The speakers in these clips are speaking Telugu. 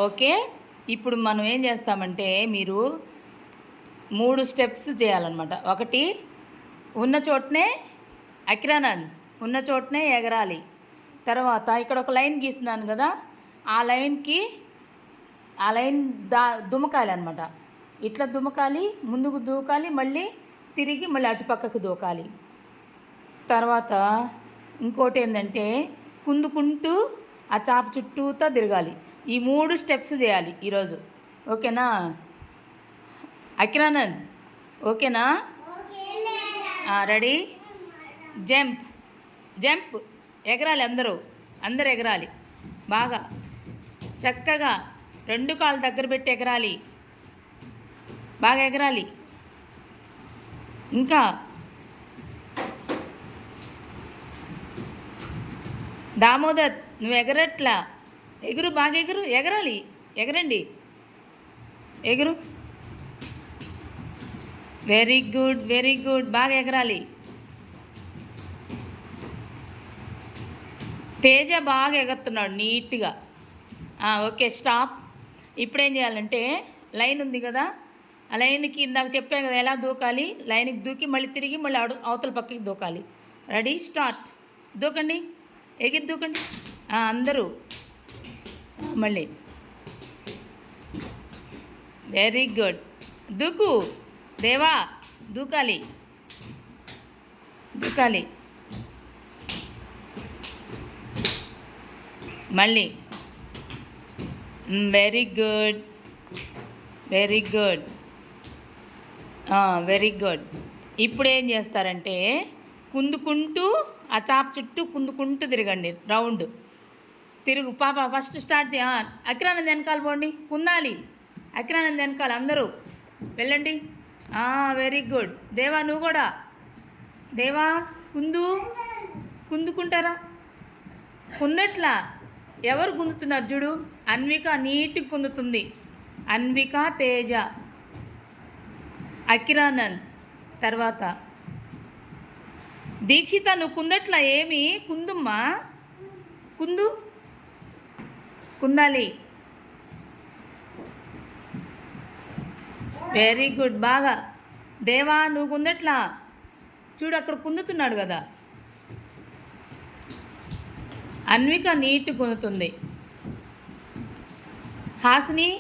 ఓకే. ఇప్పుడు మనం ఏం చేస్తామంటే మీరు 3 స్టెప్స్ చేయాలన్నమాట. ఒకటి ఉన్న చోటనే అకిరానన్ ఉన్న చోటనే ఎగరాలి. తర్వాత ఇక్కడ ఒక లైన్ గీస్తున్నాను కదా, ఆ లైన్‌కి ఆ లైన్ దుమకాలి అనమాట. ఇట్లా దుమకాలి, ముందుకు దూకాలి, మళ్ళీ తిరిగి మళ్ళీ అటుపక్కకు దూకాలి. తర్వాత ఇంకోటేందంటే కుందుకుంటూ ఆ చాప చుట్టూతా తిరగాలి. ఈ 3 స్టెప్స్ చేయాలి ఈరోజు. ఓకేనా అకిరానన్? ఓకేనా? రెడీ? జంప్ జంప్ ఎగరాలి, అందరూ ఎగరాలి బాగా చక్కగా. 2 కాళ్ళు దగ్గర పెట్టి ఎగరాలి, బాగా ఎగరాలి. ఇంకా దామోదర్ నువ్వు ఎగరట్లా, ఎగురు, బాగా ఎగురు, ఎగరాలి, ఎగరండి, ఎగురు. వెరీ గుడ్, వెరీ గుడ్, బాగా ఎగరాలి. తేజ బాగా ఎగురుతున్నాడు నీట్గా. Okay, stop. ఇప్పుడేం చేయాలంటే లైన్ ఉంది కదా, ఆ లైన్కి ఇందాక చెప్పాను కదా ఎలా దూకాలి. లైన్కి దూకి మళ్ళీ తిరిగి మళ్ళీ అవతల పక్కకి దూకాలి. Ready, start. దూకండి, ఎగిరి దూకండి అందరూ. మళ్ళీ వెరీ గుడ్, దూకు దేవా, దూకాలి, దూకాలి. మళ్ళీ very good, very good, very good. ఇప్పుడు ఏం చేస్తారంటే కుందుకుంటూ ఆ చాప చుట్టూ కుందుకుంటూ తిరగండి, రౌండ్ తిరుగు. పాప ఫస్ట్ స్టార్ట్ చేయ. అకిరానంద్ వెనకాల పోండి, కుందాలి. అకిరానంద్ వెనకాల అందరూ వెళ్ళండి. Very good. దేవా నువ్వు కూడా, దేవా కుందుకుంటారా? కుందట్లా, ఎవరు గుందుతున్నారు చూడు. అన్విక నీట్గా కుందుతుంది. అన్విక, తేజ, అకిరానంద్. తర్వాత దీక్షిత నువ్వు కుందట్లా, ఏమి కుందుమ్మా, కుందాలి. వెరీ గుడ్, బాగా. దేవా నువ్వు కుందట్లా, చూడు అక్కడ కుందుతున్నాడు కదా. అన్విక నీట్ కుందుతుంది. హాసిని,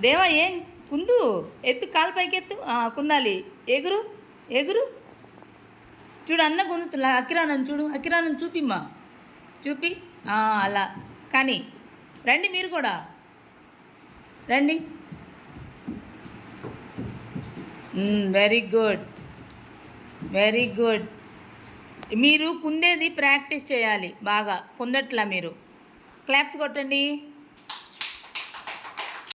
దేవా ఏం కుందు, ఎత్తు, కాలు పైకి ఎత్తు, కుందాలి, ఎగురు, ఎగురు. చూడు అన్న గుంతులా. అకిరానని చూడు, అకిరానని చూపిమ్మా, చూపి అలా. కానీ రండి, మీరు కూడా రండి. Very good, very good. మీరు కుందేది ప్రాక్టీస్ చేయాలి బాగా. కుందట్లా మీరు. క్లాప్స్ కొట్టండి.